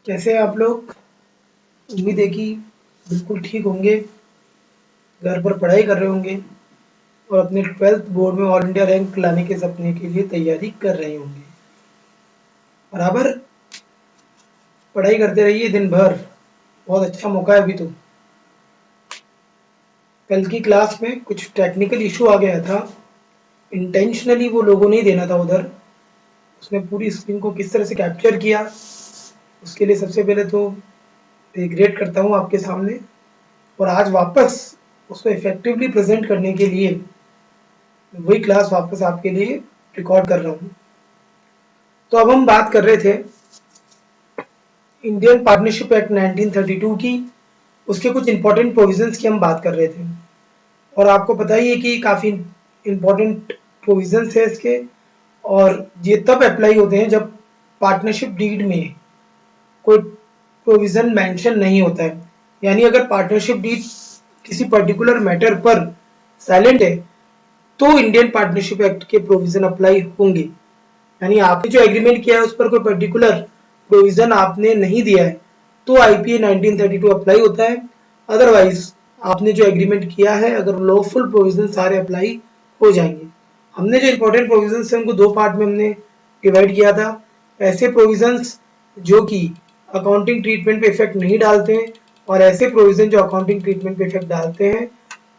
कैसे हैं आप लोग? उम्मीद है कि बिल्कुल ठीक होंगे, घर पर पढ़ाई कर रहे होंगे और अपने 12th बोर्ड में ऑल इंडिया रैंक लाने के सपने के लिए तैयारी कर रहे होंगे। बराबर पढ़ाई करते रहिए दिन भर, बहुत अच्छा मौका है अभी तो। कल की क्लास में कुछ टेक्निकल इशू आ गया था, इंटेंशनली वो लोगों ने ही देना था उधर। उसने पूरी स्क्रीन को किस तरह से कैप्चर किया, उसके लिए सबसे पहले तो रिग्रेट करता हूँ आपके सामने। और आज वापस उसको इफेक्टिवली प्रेजेंट करने के लिए वही क्लास वापस आपके लिए रिकॉर्ड कर रहा हूँ। तो अब हम बात कर रहे थे इंडियन पार्टनरशिप एक्ट 1932 की, उसके कुछ इंपॉर्टेंट प्रोविजंस की हम बात कर रहे थे। और आपको पता ही है कि काफ़ी इंपॉर्टेंट प्रोविजंस है इसके, और ये तब अप्लाई होते हैं जब पार्टनरशिप डीड में कोई प्रोविजन मेंशन नहीं होता है। यानी अगर पार्टनरशिप डीड किसी पर्टिकुलर मैटर पर साइलेंट है तो इंडियन पार्टनरशिप एक्ट के प्रोविजन अप्लाई होंगे। यानी आपने जो एग्रीमेंट किया है उस पर कोई पर्टिकुलर प्रोविजन आपने नहीं दिया है तो आईपीए 1932 अप्लाई होता है। अदरवाइज आपने जो एग्रीमेंट किया है अगर लॉफुल प्रोविजन सारे अप्लाई हो जाएंगे। हमने जो इंपॉर्टेंट प्रोविजन है उनको दो पार्ट में हमने डिवाइड किया था। ऐसे प्रोविजंस जो कि अकाउंटिंग ट्रीटमेंट पे इफेक्ट नहीं डालते हैं और ऐसे प्रोविजन जो अकाउंटिंग ट्रीटमेंट पे इफेक्ट डालते हैं।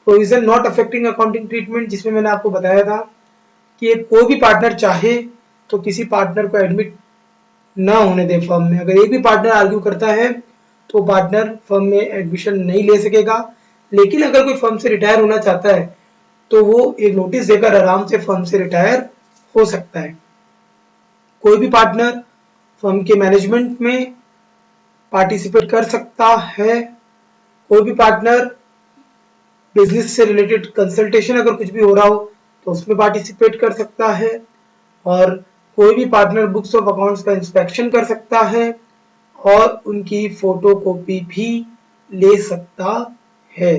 Provision not affecting accounting treatment, जिसमें मैंने आपको बताया था कि कोई भी पार्टनर चाहे तो किसी पार्टनर को एडमिट ना होने दे फर्म में। अगर एक भी पार्टनर आर्ग्यू करता है तो पार्टनर फर्म में एडमिशन नहीं ले सकेगा। लेकिन अगर कोई फर्म से रिटायर होना चाहता है तो वो एक नोटिस देकर आराम से फर्म से रिटायर हो सकता है। कोई भी पार्टनर फर्म के मैनेजमेंट में पार्टिसिपेट कर सकता है। कोई भी पार्टनर बिजनेस से रिलेटेड कंसल्टेशन अगर कुछ भी हो रहा हो तो उसमें पार्टिसिपेट कर सकता है। और कोई भी पार्टनर बुक्स ऑफ अकाउंट्स का इंस्पेक्शन कर सकता है और उनकी फोटो कॉपी भी ले सकता है।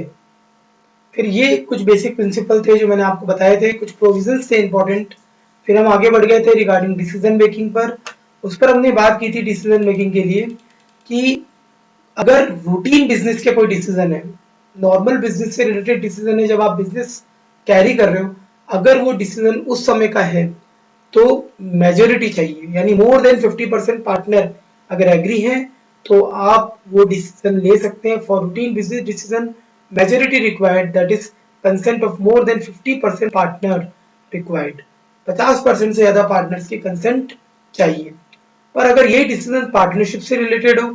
फिर ये कुछ बेसिक प्रिंसिपल थे जो मैंने आपको बताए थे, कुछ प्रोविजंस थे इंपॉर्टेंट। फिर हम आगे बढ़ गए थे रिगार्डिंग डिसीजन मेकिंग पर। उस पर हमने बात की थी डिसीजन मेकिंग के लिए कि अगर रूटीन बिजनेस के कोई डिसीजन है, नॉर्मल बिजनेस से रिलेटेड डिसीजन है, जब आप बिजनेस कैरी कर रहे हो, अगर वो डिसीजन उस समय का है तो मेजोरिटी चाहिए। यानी मोर देन 50% पार्टनर अगर एग्री है तो आप वो डिसीजन ले सकते हैं। For routine business decision majority required, that is consent of more than 50% partner required. 50% से ज्यादा पार्टनर्स की कंसेंट चाहिए। पर अगर ये डिसीजन पार्टनरशिप से रिलेटेड हो,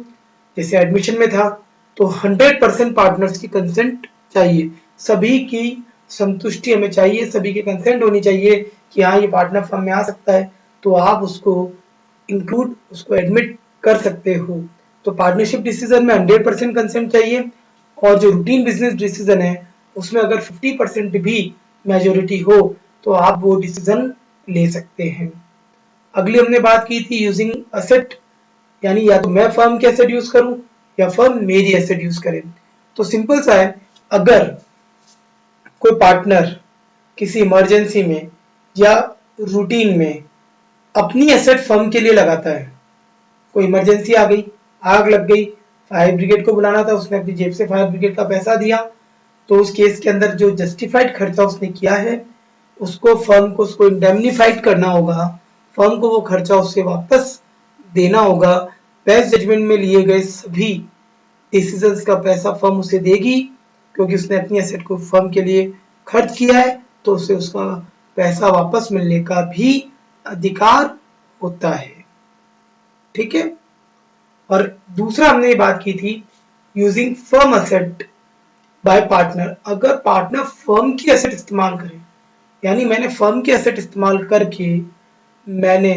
जैसे एडमिशन में था, तो 100% पार्टनर्स की कंसेंट चाहिए। सभी की संतुष्टि हमें चाहिए, सभी की कंसेंट होनी चाहिए कि हाँ ये पार्टनर फर्म में आ सकता है, तो आप उसको इंक्लूड, उसको एडमिट कर सकते हो। तो पार्टनरशिप डिसीजन में 100% कंसेंट चाहिए। और जो रूटीन बिजनेस डिसीजन है उसमें अगर 50% भी मेजोरिटी हो तो आप वो डिसीजन ले सकते हैं। अगली हमने बात की थी यूजिंग असेट, यानी या तो मैं फर्म के एसेट यूज करूं या फर्म मेरी एसेट यूज करे। तो सिंपल सा है, अगर कोई पार्टनर किसी इमरजेंसी में या रूटीन में अपनी एसेट फर्म के लिए लगाता है, कोई इमरजेंसी आ गई, आग लग गई, फायर ब्रिगेड को बुलाना था, उसने अपनी जेब से फायर ब्रिगेड का पैसा दिया, तो उस केस के अंदर जो जस्टिफाइड खर्चा उसने किया है उसको फर्म को उसको इंडेमनीफाइड करना होगा। फर्म को वो खर्चा उससे वापस देना होगा। बेस्ट जजमेंट में लिए गए सभी डिसीजंस का पैसा फर्म उसे देगी, क्योंकि उसने अपनी एसेट को फर्म के लिए खर्च किया है, तो उसे उसका पैसा वापस मिलने का भी अधिकार होता है। ठीक है। और दूसरा हमने ये बात की थी using firm asset bye partner. अगर पार्टनर फर्म की एसेट इस्तेमाल करे, यानी मैंने फर्म की एसेट इस्तेमाल करके मैंने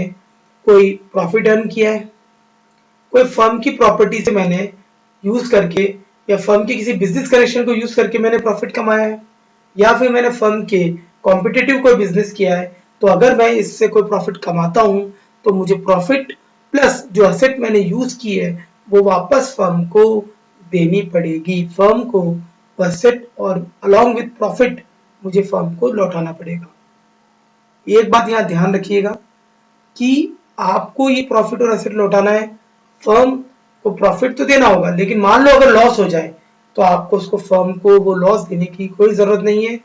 कोई प्रॉफिट अर्न किया है, कोई फर्म की प्रॉपर्टी से मैंने यूज करके या फर्म के किसी बिजनेस कनेक्शन को यूज करके मैंने प्रॉफिट कमाया है, या फिर मैंने फर्म के कॉम्पिटिटिव कोई बिजनेस किया है, तो अगर मैं इससे कोई प्रॉफिट कमाता हूं तो मुझे प्रॉफिट प्लस जो एसेट मैंने यूज की है वो वापस फर्म को देनी पड़ेगी। फर्म को एसेट और अलॉन्ग विथ प्रॉफिट मुझे फर्म को लौटाना पड़ेगा। एक बात यहाँ ध्यान रखिएगा कि आपको ये प्रॉफिट और एसेट लौटाना है, फर्म को प्रॉफिट तो देना होगा, लेकिन मान लो अगर लॉस हो जाए तो आपको उसको फर्म को वो लॉस देने की कोई जरूरत नहीं है।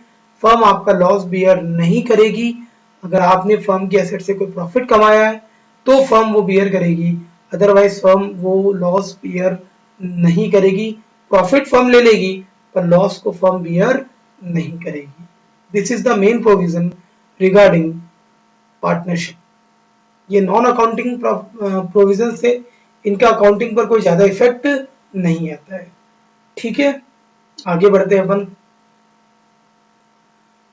फर्म आपका लॉस बियर नहीं करेगी। अगर आपने फर्म की एसेट से कोई प्रॉफिट कमाया है तो फर्म वो बियर करेगी, अदरवाइज फर्म वो लॉस बियर नहीं करेगी। प्रॉफिट फर्म ले लेगी पर लॉस को फर्म बियर नहीं करेगी। This is the main provision regarding partnership. ये नॉन अकाउंटिंग प्रोविजन से इनका अकाउंटिंग पर कोई ज्यादा इफेक्ट नहीं आता है। ठीक है, आगे बढ़ते हैं अपन।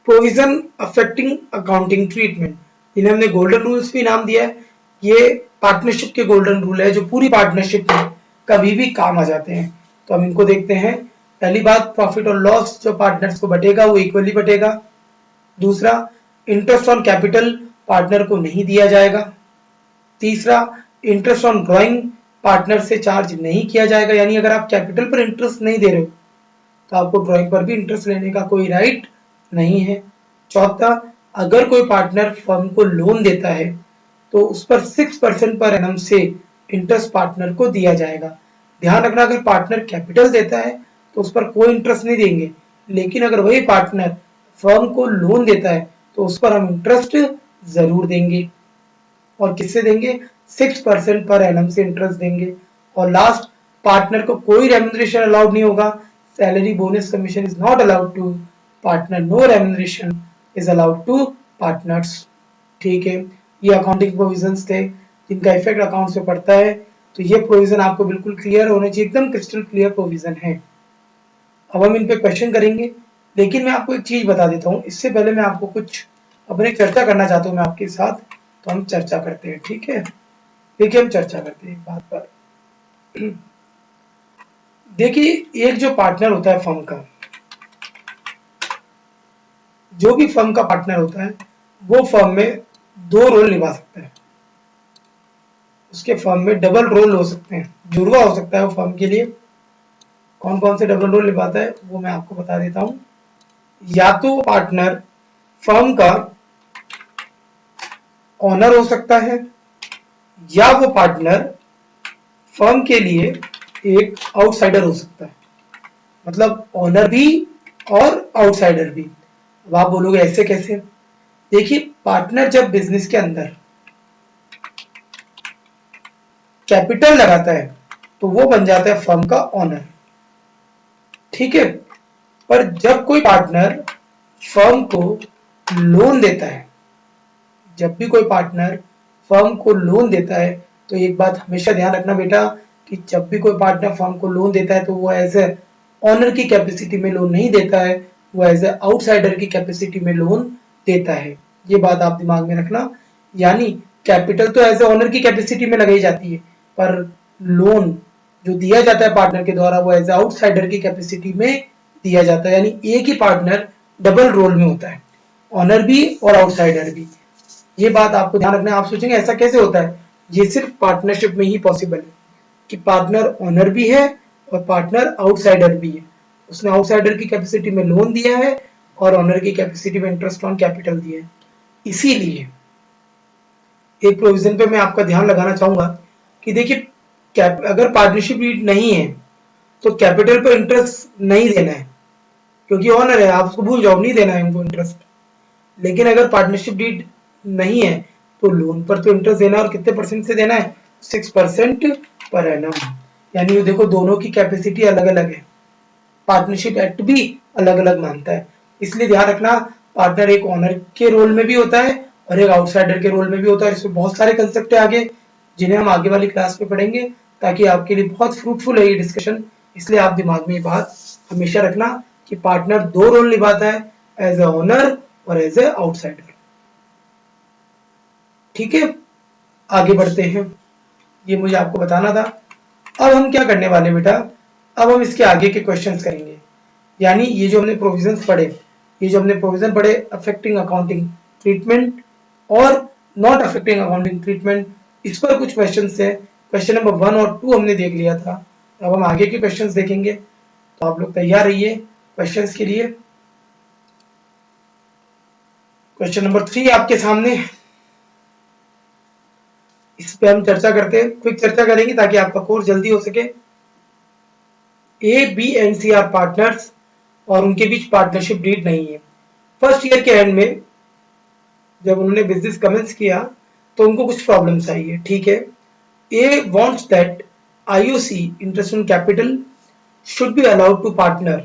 प्रोविजन अफेक्टिंग अकाउंटिंग ट्रीटमेंट, इन्हें हमने गोल्डन रूल्स भी नाम दिया है। ये पार्टनरशिप के गोल्डन रूल है जो पूरी पार्टनरशिप में कभी भी काम आ जाते हैं। तो हम इनको देखते हैं। पहली बात, प्रॉफिट और लॉस जो पार्टनर्स को बटेगा वो इक्वली बटेगा। दूसरा, इंटरेस्ट ऑन कैपिटल पार्टनर को नहीं दिया जाएगा। तीसरा, इंटरेस्ट ऑन ड्रॉइंग पार्टनर से चार्ज नहीं किया जाएगा, यानी अगर आप कैपिटल पर इंटरेस्ट नहीं दे रहे हो तो आपको ड्रॉइंग पर भी इंटरेस्ट लेने का कोई राइट नहीं है। चौथा, अगर कोई पार्टनर फर्म को लोन देता है तो उस पर 6% पर एनम से इंटरेस्ट पार्टनर को दिया जाएगा। ध्यान रखना, अगर पार्टनर कैपिटल देता है तो उस पर कोई इंटरेस्ट नहीं देंगे, लेकिन अगर वही पार्टनर फर्म को लोन देता है तो उस पर हम इंटरेस्ट जरूर देंगे। और किससे देंगे? 6% पर एनम से इंटरेस्ट देंगे। और लास्ट, पार्टनर को कोई रेम्यूनरेशन अलाउड नहीं होगा। Salary, bonus, commission is not allowed to partner. No remuneration is allowed to partners. ठीक है, ये अकाउंटिंग प्रोविजंस थे जिनका इफेक्ट अकाउंट से पड़ता है। तो ये प्रोविजन आपको बिल्कुल क्लियर होने चाहिए, एकदम क्रिस्टल क्लियर प्रोविजन है। अब हम इन पे क्वेश्चन करेंगे, लेकिन मैं आपको एक चीज बता देता हूँ। इससे पहले मैं आपको कुछ अपने चर्चा करना चाहता हूँ मैं आपके साथ। तो हम चर्चा करते हैं, ठीक है? देखिए, हम चर्चा करते हैं बात पर। देखिए, एक जो पार्टनर होता है फर्म का, जो भी फर्म का पार्टनर होता है वो फर्म में दो रोल निभा सकता है। उसके फर्म में डबल रोल हो सकते हैं, जुड़वा हो सकता है वो फर्म के लिए। कौन कौन से डबल रोल निभाता है वो मैं आपको बता देता हूं। या तो पार्टनर फर्म का ओनर हो सकता है, या वो पार्टनर फर्म के लिए एक आउटसाइडर हो सकता है। मतलब ओनर भी और आउटसाइडर भी। अब आप बोलोगे ऐसे कैसे? देखिए, पार्टनर जब बिजनेस के अंदर कैपिटल लगाता है तो वो बन जाता है फर्म का ओनर, ठीक है? पर जब कोई पार्टनर फर्म को लोन देता है, जब भी कोई पार्टनर फर्म को लोन देता है, तो एक बात हमेशा ध्यान रखना बेटा कि जब भी कोई पार्टनर फर्म को लोन देता है तो वो एज ए ऑनर की कैपेसिटी में लोन नहीं देता है, वो एज ए आउटसाइडर की कैपेसिटी में लोन देता है। ये बात आप दिमाग में रखना। यानी कैपिटल तो एज ए ऑनर की कैपेसिटी में लगाई जाती है, पर लोन जो दिया जाता है पार्टनर के द्वारा वो एज ए आउटसाइडर की कैपेसिटी में दिया जाता है। यानी एक ही पार्टनर डबल रोल में होता है, ऑनर भी और आउटसाइडर भी। ये बात आपको ध्यान रखना है। आप सोचेंगे ऐसा कैसे होता है? ये सिर्फ पार्टनरशिप में ही पॉसिबल है कि पार्टनर ओनर भी है और पार्टनर आउटसाइडर भी है। उसने आउटसाइडर की कैपेसिटी में लोन दिया है और ओनर की कैपेसिटी में इंटरेस्ट ऑन कैपिटल दिया है। इसीलिए एक प्रोविजन पे मैं आपका ध्यान लगाना चाहूंगा कि देखिए, अगर पार्टनरशिप डीड नहीं है तो कैपिटल पर इंटरेस्ट नहीं देना है, क्योंकि ओनर है, आप उसको भूल जाओ, नहीं देना है उनको इंटरेस्ट। लेकिन अगर पार्टनरशिप डीड नहीं है तो लोन पर तो इंटरेस्ट देना है, और कितने परसेंट से देना है? 6% पर एनम। यानी देखो, दोनों की कैपेसिटी अलग अलग है, पार्टनरशिप एक्ट भी अलग अलग मानता है। इसलिए ध्यान रखना, पार्टनर एक ओनर के रोल में भी होता है और एक आउटसाइडर के रोल में भी होता है। इसमें बहुत सारे कंसेप्ट है आगे, जिन्हें हम आगे वाली क्लास में पढ़ेंगे, ताकि आपके लिए बहुत फ्रूटफुल है ये डिस्कशन। इसलिए आप दिमाग में ये बात हमेशा रखना कि पार्टनर दो रोल निभाता है, एज ए ओनर और एज ए आउटसाइडर। ठीक है, आगे बढ़ते हैं। ये मुझे आपको बताना था। अब हम क्या करने वाले बेटा? अब हम इसके आगे के क्वेश्चंस करेंगे। यानी ये जो हमने प्रोविजंस पढ़े, ये जो हमने प्रोविजन पढ़े अफेक्टिंग अकाउंटिंग ट्रीटमेंट और नॉट अफेक्टिंग अकाउंटिंग ट्रीटमेंट, इस पर कुछ क्वेश्चंस है। क्वेश्चन नंबर 1 और 2 हमने देख लिया था। अब हम आगे के क्वेश्चंस देखेंगे, तो आप लोग तैयार रहिए क्वेश्चंस के लिए। क्वेश्चन नंबर 3 आपके सामने। इस पे हम चर्चा करते हैं, क्विक चर्चा करेंगे ताकि आपका कोर्स जल्दी हो सके। A, B and C are partners और उनके बीच पार्टनरशिप डीड नहीं है। फर्स्ट ईयर के एंड में जब उन्होंने बिजनेस कमेंस किया तो उनको कुछ प्रॉब्लम्स आई है, ठीक है। A wants that IOC interest on capital should be allowed to partner.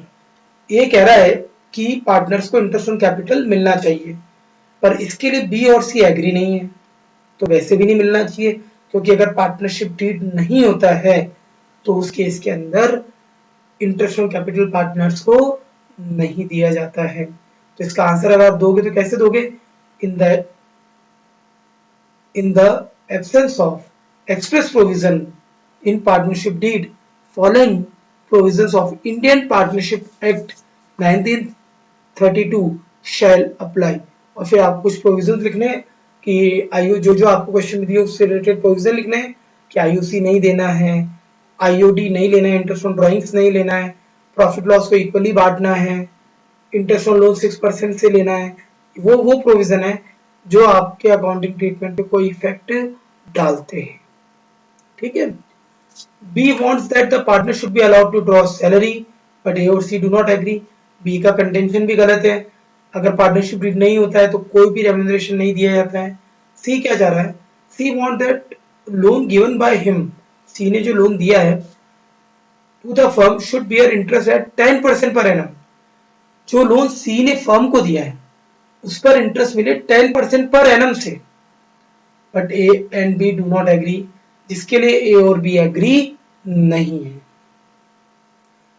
ये कह रहा है कि पार्टनर्स को इंटरेस्ट ऑन कैपिटल मिलना चाहिए, पर इसके लिए बी और सी एग्री नहीं है, तो वैसे भी नहीं मिलना चाहिए, क्योंकि अगर पार्टनरशिप डीड नहीं होता है तो उस केस के अंदर इंटरेस्ट ऑन कैपिटल पार्टनर्स को नहीं दिया जाता है। तो इसका आंसर अगर आप दोगे तो कैसे दोगे? in the absence of express provision in partnership deed following provisions of Indian Partnership Act 1932 shall apply। और फिर आप कुछ प्रोविजन लिखने हैं कि आईओ जो आपको क्वेश्चन में दिए उससे रिलेटेड प्रोविजन लिखने हैं कि आईओसी नहीं देना है, आईओडी नहीं लेना है, इंटरेस्ट ऑन ड्राइंग्स नहीं लेना है, प्रॉफिट लॉस को इक्वली बांटना है, इंटरेस्ट ऑन लोन 6% से लेना है। वो प्रोविजन है जो आपके अकाउंटिंग ट्रीटमेंट पे कोई इफेक्ट डालते हैं, ठीक है। B wants that the partner should be allowed to draw salary but A और C do not agree. B का कंटेंशन भी गलत है, अगर पार्टनरशिप डीड नहीं होता है तो कोई भी रेम्यूनरेशन नहीं दिया जाता है। सी क्या चाह रहा है? C want that loan given by him, C ने जो लोन दिया है to the firm should bear interest at 10% per annum. जो लोन सी ने फर्म को दिया है उस पर इंटरेस्ट मिले 10% पर एनम से, but A and B do not agree, जिसके लिए ए और बी एग्री नहीं है।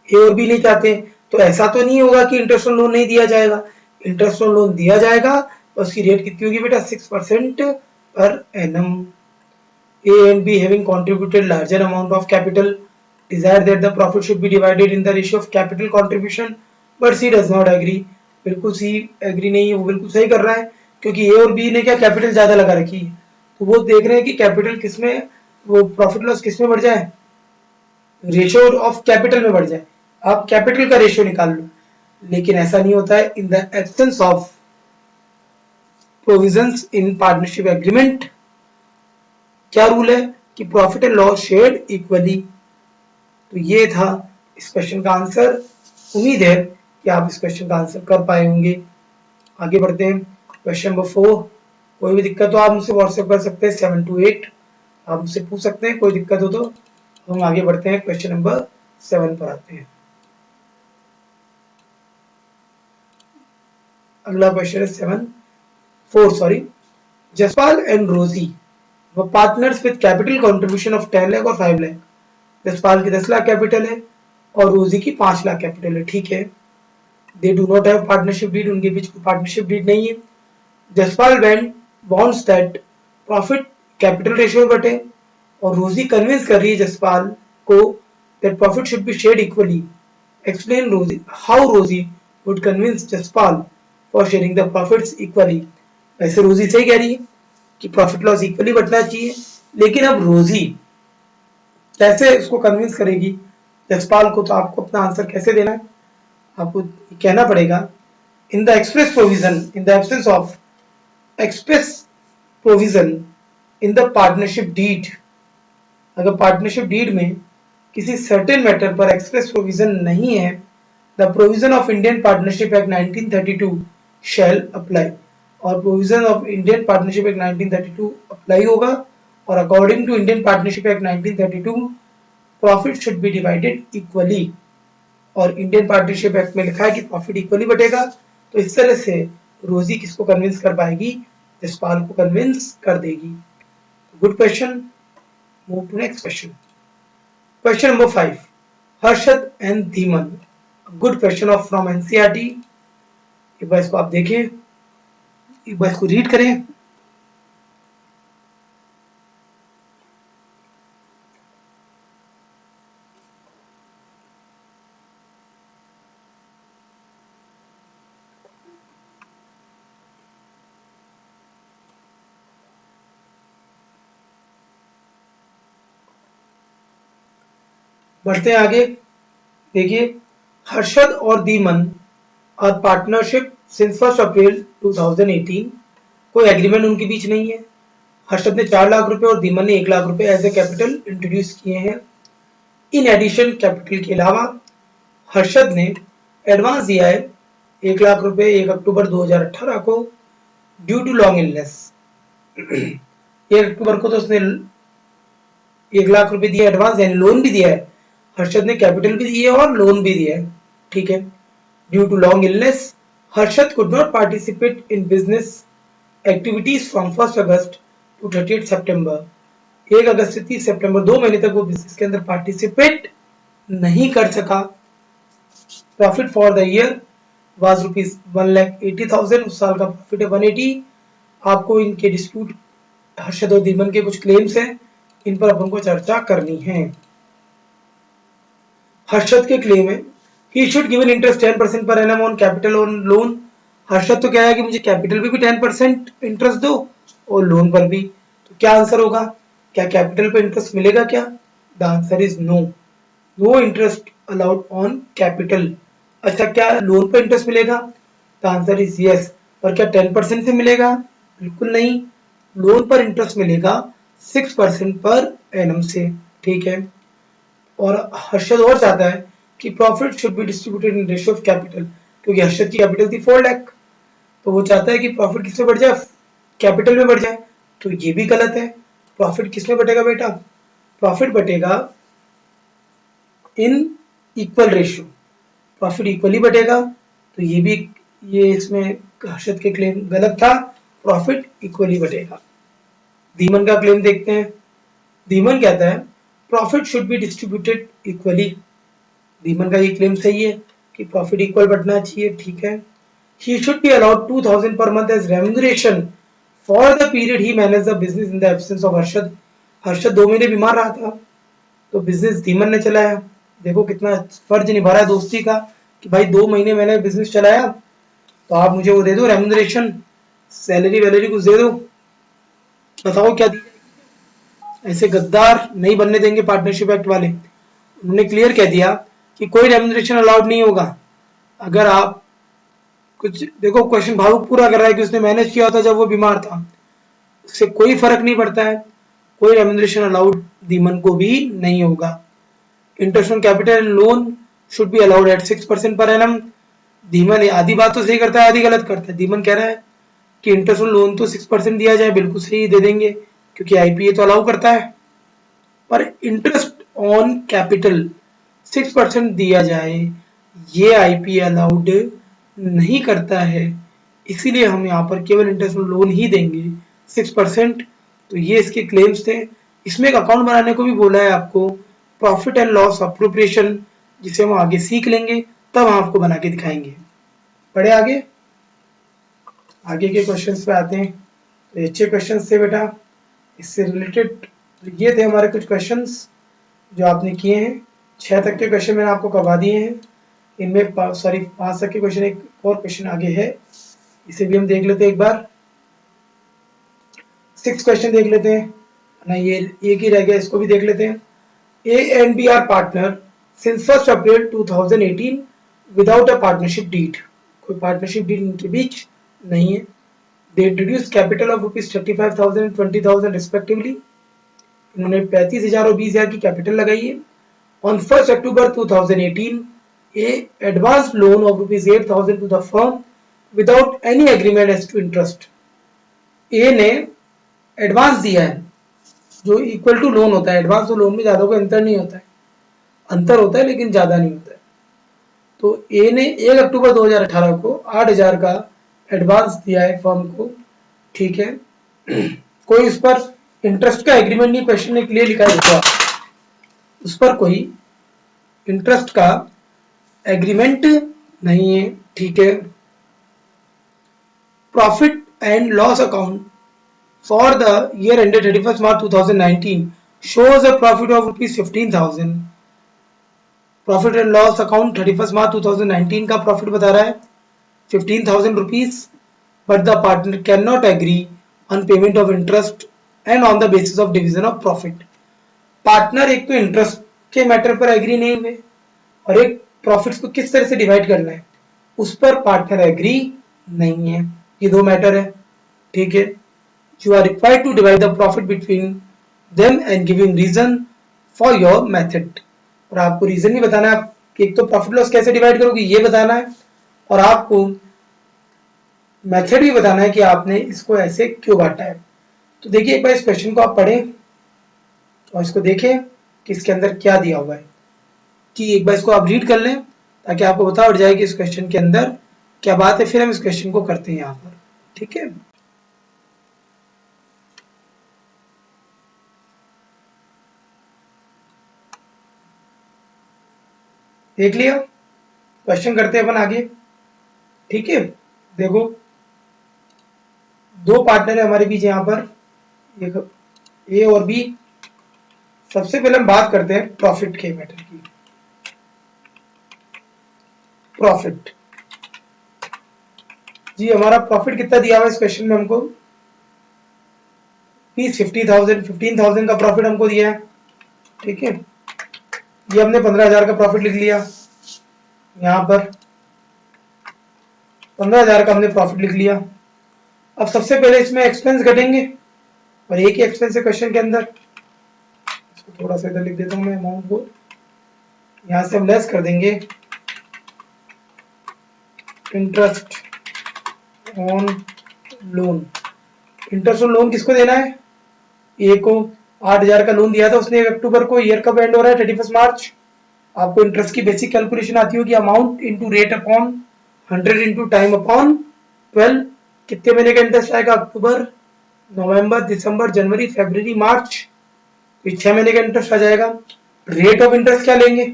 ए और बी नहीं चाहते, तो ऐसा तो नहीं होगा कि इंटरेस्ट ऑन लोन नहीं दिया जाएगा, इंटरेस्ट ऑन लोन दिया जाएगा। उसकी रेट कितनी होगी बेटा? 6% per annum. A and B having contributed larger amount of capital desire that the profit should be divided in the ratio of capital contribution, but C does not agree. बिल्कुल C agree नहीं है, वो बिल्कुल सही कर रहा है, क्योंकि ए और बी ने क्या कैपिटल ज्यादा लगा रखी है, तो वो देख रहे हैं कि कैपिटल किसमें, वो प्रॉफिट लॉस किसमें बढ़ जाए, रेशियो ऑफ कैपिटल में बढ़ जाए। आप कैपिटल का रेशियो निकाल लो, लेकिन ऐसा नहीं होता है। इन the absence of provisions in partnership agreement क्या रूल है कि profit and loss shared equally. तो ये था इस क्वेश्चन का आंसर। उम्मीद है कि आप इस क्वेश्चन का आंसर कर पाए होंगे। आगे बढ़ते हैं क्वेश्चन नंबर 4। कोई भी दिक्कत हो आप मुझसे व्हाट्सएप कर सकते हैं 728, आप मुझसे पूछ सकते हैं कोई दिक्कत हो तो। हम आगे बढ़ते हैं, क्वेश्चन नंबर 7 पर आते हैं। अगला क्वेश्चन है 4 जसपाल एंड रोजी वो partners with capital contribution of 10 lakh और 5 लाख। जसपाल की 10 लाख कैपिटल है और रोजी की 5 लाख कैपिटल है, ठीक है। They do not have partnership deed, उनके बीच कोई पार्टनरशिप डीड नहीं है। Jaspal wants that profit capital ratio बटे, और रोजी कन्विंस कर रही है जसपाल को that profit should be shared equally. Explain Rosie how Rosie would convince Jaspal for sharing the profits equally. वैसे रोजी सही कह रही है कि प्रॉफिट लॉस इक्वली बटना चाहिए, लेकिन अब रोजी कैसे उसको कन्विंस करेगी जसपाल को? तो आपको अपना आंसर कैसे देना है, आपको कहना पड़ेगा in the express provision in the absence of express provision in the partnership deed. अगर पार्टनरशिप डीड में किसी सर्टेन मैटर पर एक्सप्रेस प्रोविजन नहीं है, the provision of Indian Partnership Act 1932 shall apply. और provision of Indian Partnership Act 1932 apply होगा, और according to Indian Partnership Act 1932 profit should be divided equally. और इंडियन पार्टनरशिप एक्ट में लिखा है कि प्रॉफिट इक्वली बटेगा। तो इस तरह से रोजी किसको कन्विंस कर पाएगी? जसपाल को कन्विंस कर देगी। Good question. Move to next question. Question number 5 Harshad and Dhiman, good question of from NCERT. एक बार इसको आप देखें, एक बार इसको रीड करें। बढ़ते हैं आगे। देखिए, हर्षद और दीमन और पार्टनरशिप सिंस 1 अप्रैल 2018, कोई एग्रीमेंट उनके बीच नहीं है। हर्षद ने 4 लाख रुपए और धीमन ने 1 लाख रुपए एज ए कैपिटल इंट्रोड्यूस किए हैं। इन एडिशन कैपिटल के अलावा हर्षद ने एडवांस दिया है 1 लाख रुपए 1 अक्टूबर 2018 को ड्यू टू लॉन्ग इलनेस। 1 अक्टूबर को तो उसने 1 लाख रुपए दिया एडवांस, यानी लोन भी दिया है। हर्षद ने कैपिटल भी दिया है और लोन भी दिया है, ठीक है। Due to long illness Harshad could not participate in business activities from 1 August to 30 September. 1 अगस्त से 30 सितंबर 2 महीने तक वो बिजनेस के अंदर पार्टिसिपेट नहीं कर सका। Profit for the year was rupees 1,80,000। उस साल का प्रॉफिट है 180। आपको इनके डिस्प्यूट हर्षद और धीमन के कुछ क्लेम्स हैं, इन पर अपन को चर्चा करनी है। हर्षद के क्लेम है he should given interest 10% per annum on capital on loan. Harshad तो कह रहा है कि मुझे कैपिटल पे भी 10% इंटरेस्ट दो और लोन पर भी। तो क्या आंसर होगा? क्या कैपिटल पे इंटरेस्ट मिलेगा क्या? The answer is no. No interest allowed on capital. अच्छा, क्या लोन पे इंटरेस्ट मिलेगा? The answer is yes. पर क्या 10% से मिलेगा? बिल्कुल नहीं। लोन पर इंटरेस्ट मिलेगा 6% पर एनम से, ठीक है। और हर्षद और चाहता है कि profit should be distributed in ratio of capital, क्योंकि हर्षद की कैपिटल थी 4 लाख, तो वो चाहता है कि प्रॉफिट किसमें बढ़ जाए? कैपिटल में बढ़ जाए। तो ये भी गलत है। प्रॉफिट किसमें बटेगा बेटा? प्रॉफिट बटेगा in equal ratio. Profit equally बटेगा। तो ये इसमें हर्षद के क्लेम गलत था। Profit equally बटेगा। धीमन का क्लेम देखते हैं। धीमन कहता है profit should be distributed equally. Dhiman का ये क्लेम सही है कि प्रॉफिट इक्वल बढ़ना चाहिए, ठीक है। He should be allowed 2,000 per month as remuneration for the period he manage the business in the absence of Harshad. Harshad 2 महीने बीमार रहा था, तो बिजनेस धीमन ने चलाया। देखो कितना फर्ज निभा रहा है दोस्ती का कि भाई 2 महीने मैंने बिजनेस चलाया, तो आप मुझे वो दे दो रेम्यूनरेशन, सैलरी वैलरी कुछ दे दो। बताओ क्या? ऐसे गद्दार नहीं बनने देंगे पार्टनरशिप एक्ट वाले। उन्होंने क्लियर कह दिया कि कोई रेम्यूनरेशन अलाउड नहीं होगा। अगर आप कुछ देखो, क्वेश्चन भावुक पूरा कर रहा है कि उसने मैनेज किया था जब वो बीमार था, उससे कोई फर्क नहीं पड़ता है। कोई रेम्यूनरेशन अलाउड धीमन को भी नहीं होगा। Interest on capital and loan should be allowed at 6% per annum. Dhiman आधी बात तो सही करता है, आधी गलत करता है। धीमन कह रहा है कि इंटरेस्ट ऑन लोन तो 6% दिया जाए, बिल्कुल सही दे देंगे क्योंकि आईपीए तो अलाउ करता है। पर इंटरेस्ट ऑन कैपिटल 6% दिया जाए, ये आईपीए अलाउड नहीं करता है, इसीलिए हम यहाँ पर केवल इंटरेस्ट ऑन लोन ही देंगे 6%। तो ये इसके क्लेम्स थे। इसमें एक अकाउंट बनाने को भी बोला है आपको, प्रॉफिट एंड लॉस अप्रोप्रिएशन, जिसे हम आगे सीख लेंगे, तब हम आपको बना के दिखाएंगे। पढ़े आगे? आगे के क्वेश्चंस पे आते हैं। तो अच्छे क्वेश्चंस थे बेटा। इससे रिलेटेड ये थे हमारे कुछ क्वेश्चंस जो आपने किए हैं। 6 तक के क्वेश्चन मैंने आपको करवा दिए हैं। इनमें 5 तक के क्वेश्चन, एक और क्वेश्चन आगे है, इसे भी हम देख लेते हैं एक बार। 6 क्वेश्चन देख लेते हैं ना, ये एक ही रह गया, इसको भी देख लेते हैं। A and B are partner since 1 April 2018 without a partnership deed. कोई पार्टनरशिप डीड इनके बीच नहीं है। They introduce capital of ₹35,000 and 20,000 respectively. इन्होंने 35,000 और 20,000 की कैपिटल लगाई है। On 1 October 2018 a advance loan of ₹8,000 to the firm without any agreement as to interest। ए ने एडवांस दिया है जो इक्वल टू लोन होता है। एडवांस और लोन में ज्यादा कोई अंतर नहीं होता है, अंतर होता है लेकिन ज्यादा नहीं होता है। तो ए ने 1 अक्टूबर 2018 को 8,000 का एडवांस दिया है फर्म को, ठीक है। कोई उस पर इंटरेस्ट का एग्रीमेंट नहीं, क्वेश्चन में क्लियर लिखा है, उस पर कोई इंटरेस्ट का एग्रीमेंट नहीं है, ठीक है। Profit and loss account for the year ended 31 March 2019 shows a profit of ₹15,000। Profit and loss account 31 March 2019 का प्रॉफिट बता रहा है ₹15,000, but the partner can not agree on payment of interest and on the basis of division of profit. Partner एक तो interest के matter पर agree नहीं हुए और एक प्रॉफिट्स को किस तरह से डिवाइड करना है उस पर पार्टनर एग्री नहीं है। ये दो मैटर है, ठीक है। You are required to divide the profit between them and giving reason for your method. और आपको रीजन भी बताना है कि एक तो प्रॉफिट लॉस कैसे डिवाइड करोगे ये बताना है, और आपको मेथड भी बताना है कि आपने इसको ऐसे क्यों बांटा है। तो देखिए एक बार इस क्वेश्चन को आप पढ़ें और इसको देखें कि इसके अंदर क्या दिया हुआ है, कि एक बार इसको आप रीड कर लें ताकि आपको पता उठ जाए कि इस क्वेश्चन के अंदर क्या बात है। फिर हम इस क्वेश्चन को करते हैं यहाँ पर, ठीक है। देख लिया, क्वेश्चन करते हैं अपन आगे, ठीक है। देखो दो पार्टनर है हमारे बीच यहाँ पर, एक ए और बी। सबसे पहले हम बात करते हैं प्रॉफिट के मैटर की। प्रॉफिट जी, हमारा प्रॉफिट कितना दिया हुआ है इस क्वेश्चन में हमको, 50,000 15,000 का प्रॉफिट हमको दिया है, ठीक है। ये हमने 15,000 का प्रॉफिट लिख लिया, यहाँ पर 15,000 का हमने प्रॉफिट लिख लिया। अब सबसे पहले इसमें एक्सपेंस घटेंगे, और एक ही एक्सपेंस है क्वेश्चन के अंदर। इसको थोड़ा सा इधर लिख देता हूं मैं अमाउंट को, यहां से हम लेस कर देंगे interest on loan. Interest on loan किसको देना है, ए को। 8,000 का लोन दिया था उसने 1 अक्टूबर को, ईयर कब एंड हो रहा है 31 मार्च। आपको इंटरेस्ट की बेसिक कैलकुलेशन आती होगी, amount into rate upon 100 into time upon 12। कितने महीने का इंटरेस्ट आएगा, अक्टूबर नवंबर दिसंबर जनवरी फरवरी मार्च, तो 6 महीने का इंटरेस्ट आ जाएगा। रेट ऑफ इंटरेस्ट क्या लेंगे,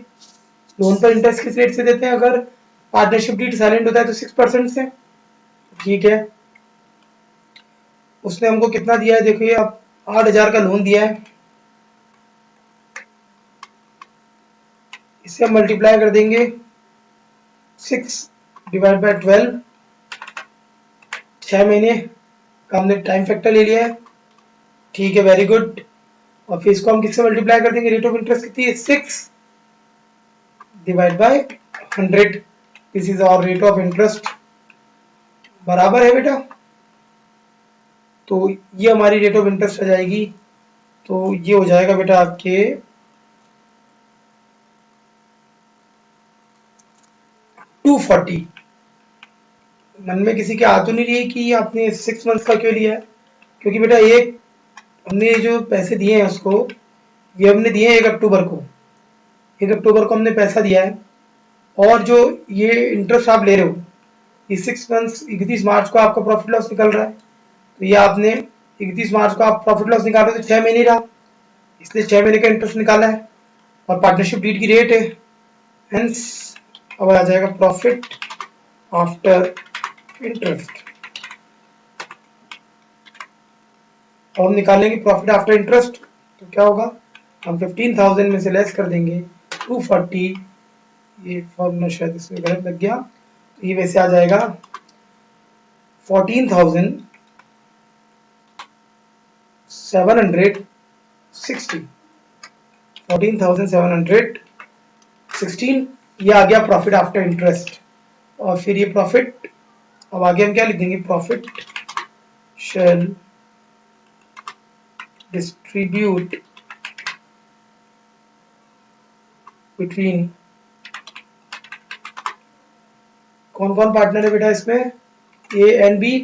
लोन पर इंटरेस्ट किस रेट से देते हैं, अगर पार्टनरशिप डीड साइलेंट होता है तो 6% से, ठीक है। उसने हमको कितना दिया है, देखिए आप 8,000 का लोन दिया है, इसे हम मल्टीप्लाई कर देंगे 6 डिवाइड बाय 12, 6 महीने का हमने टाइम फैक्टर ले लिया है, ठीक है, वेरी गुड। और फिर इसको हम किससे मल्टीप्लाई कर देंगे, रेट ऑफ इंटरेस्ट कितनी है 6 divide by 100, this is hour rate of interest, बराबर है बेटा। तो ये हमारी रेट ऑफ इंटरेस्ट आ जाएगी, तो ये हो जाएगा बेटा आपके 240। मन में किसी के आ तो नहीं रही है कि आपने 6 मंथ का क्यों लिया है, क्योंकि बेटा एक हमने जो पैसे दिए हैं उसको, ये हमने दिए हैं 1 अक्टूबर को, 1 अक्टूबर को हमने पैसा दिया है, और जो ये इंटरेस्ट आप ले रहे हो ये 6 मंथ 31 मार्च को आपका प्रॉफिट लॉस निकल रहा है, तो ये आपने 31 मार्च को आप प्रॉफिट लॉस निकाल रहे हो तो 6 महीने रहा, इसलिए 6 महीने का इंटरेस्ट निकाला है, और पार्टनरशिप डीड की रेट है, हेंस अब आ जाएगा प्रॉफिट आफ्टर इंटरेस्ट। अब हम निकालेंगे प्रॉफिट आफ्टर इंटरेस्ट, तो क्या होगा, हम 15,000 में से लेस कर देंगे 240, ये फॉर्मूला शायद इसमें गलत लग गया, तो ये वैसे आ जाएगा 14,760, 14,716, ये आ गया प्रॉफिट आफ्टर इंटरेस्ट। और फिर ये प्रॉफिट, अब आगे हम क्या लिख देंगे, प्रॉफिट शैल डिस्ट्रीब्यूट बिटवीन, कौन कौन पार्टनर है बेटा इसमें, ए एंड बी।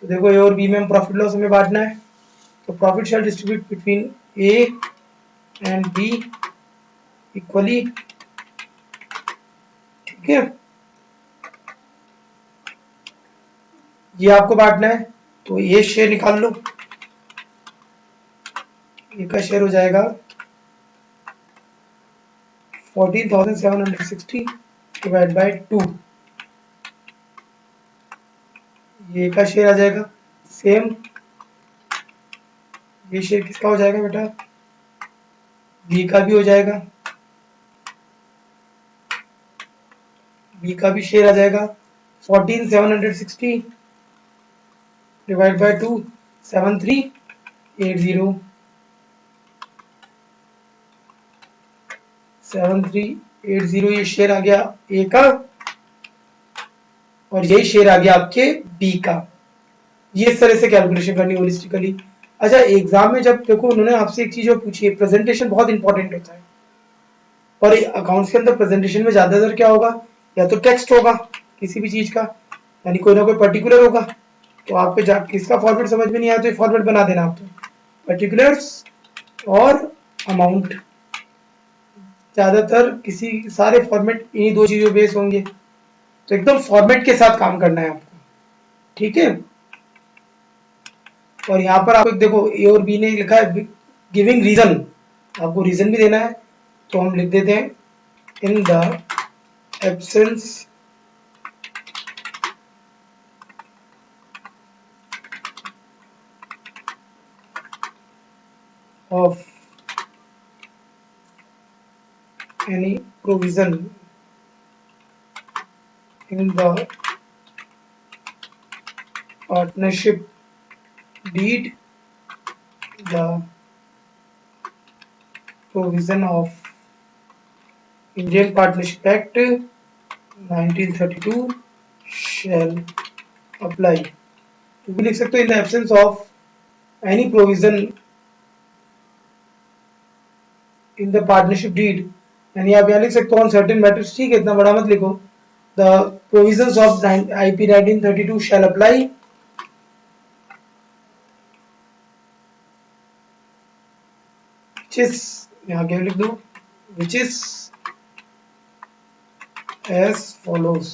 तो देखो ए और बी में हम प्रॉफिट लॉस हमें बांटना है, तो profit shall distribute between A and B equally, ठीक है। ये आपको बांटना है, तो ये शेयर निकाल लो, ए का शेयर हो जाएगा 14,760 डिवाइड बाय 2, ये का शेयर आ जाएगा सेम, ये शेयर किसका हो जाएगा बेटा, बी का भी हो जाएगा, बी का भी शेयर आ जाएगा 14,760 डिवाइड बाय 2, 7380, 7380 ये शेयर आ गया ए का, और यही शेयर आ गया आपके बी का। ये इस तरह से कैलकुलेशन करनी होलिस्टिकली। अच्छा, एग्जाम में जब देखो उन्होंने आपसे एक चीज और पूछी है, प्रेजेंटेशन बहुत इंपॉर्टेंट होता है, और अकाउंट्स के अंदर प्रेजेंटेशन में ज्यादातर क्या होगा, या तो टेक्स्ट होगा किसी भी चीज का, यानी कोई ना कोई पर्टिकुलर होगा, तो आपको किसका फॉर्मेट समझ में नहीं आया तो ये फॉर्मेट बना देना आप, तो पर्टिकुलर्स और अमाउंट, ज्यादातर किसी सारे फॉर्मेट इन्हीं दो चीजों बेस होंगे, तो एकदम फॉर्मेट के साथ काम करना है आपको, ठीक है। और यहाँ पर आपको देखो ए और बी ने लिखा है गिविंग रीजन, आपको रीजन भी देना है, तो हम लिख देते हैं इन the absence of any provision in the partnership deed, the provision of Indian Partnership Act 1932 shall apply। तो भी लिख सकते हो in the absence of any provision in the partnership deed, यानी आप यहाँ लिख सकते हो ऑन सर्टेन मैटर्स, ठीक है, इतना बड़ा मत लिखो, the provisions of IP 1932 shall apply, which is यहाँ क्या लिख दो, which is as follows,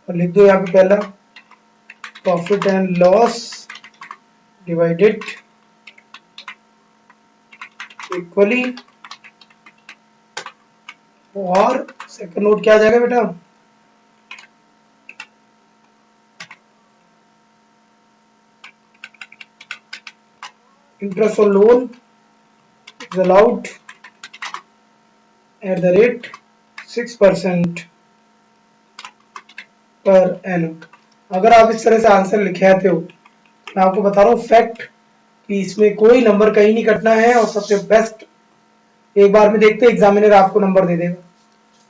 और लिख दो यहाँ पे पहला profit and loss divided equally, और सेकंड नोट क्या आ जाएगा बेटा, interest on loan is allowed at the rate 6% per annum। अगर आप इस तरह से आंसर लिखे आते हो, मैं आपको बता रहा हूँ फैक्ट कि इसमें कोई नंबर कहीं नहीं कटना है, और सबसे बेस्ट एक बार में देखते एग्जामिनर आपको नंबर दे देगा।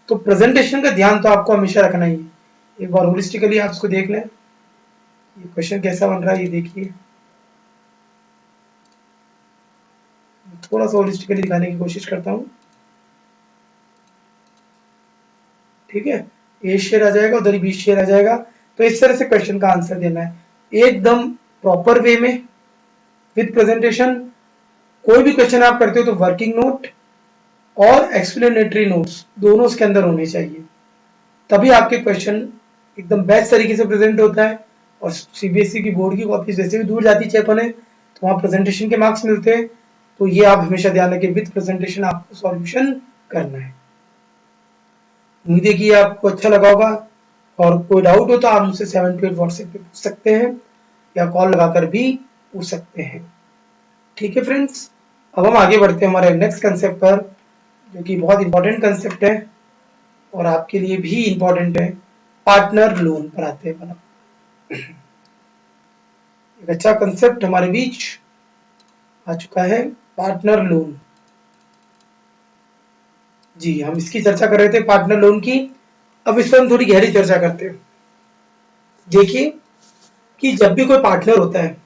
तो प्रेजेंटेशन का ध्यान तो आपको हमेशा रखना ही है। एक बार होलिस्टिकली आप इसको देख लें, ये क्वेश्चन कैसा बन रहा है ये देखिए, थोड़ा सा होलिस्टिकली दिखाने की कोशिश करता हूँ, ठीक है। ए शेयर आ जाएगा, उधर ही बी शेयर आ जाएगा, तो इस तरह से क्वेश्चन का आंसर देना है एकदम प्रॉपर वे में विद प्रेजेंटेशन। कोई भी क्वेश्चन आप करते हो तो वर्किंग नोट और एक्सप्लेनेटरी नोट्स दोनों उसके अंदर होने चाहिए, तभी आपके क्वेश्चन एकदम बेस्ट तरीके से प्रेजेंट होता है। और सीबीएसई की बोर्ड की कॉपी जैसे भी दूर जाती चेक होने, तो वहाँ प्रेजेंटेशन के मार्क्स मिलते हैं, तो ये आप हमेशा ध्यान रखें विद प्रेजेंटेशन आपको सॉल्यूशन करना है। उम्मीद है कि आपको अच्छा लगा होगा, और कोई डाउट हो तो आप मुझसे 7 to 8 व्हाट्सएप पे पूछ सकते हैं, या कॉल लगाकर भी पूछ सकते हैं, ठीक है फ्रेंड्स। अब हम आगे बढ़ते हैं हमारे नेक्स्ट कंसेप्ट पर, जो कि बहुत इंपॉर्टेंट कंसेप्ट है और आपके लिए भी इंपॉर्टेंट है, पार्टनर लोन पर आते हैं अपन। एक अच्छा कंसेप्ट हमारे बीच आ चुका है, पार्टनर लोन। जी, हम इसकी चर्चा कर रहे थे पार्टनर लोन की, अब इस पर हम थोड़ी गहरी चर्चा करते हैं। देखिए कि जब भी कोई पार्टनर होता है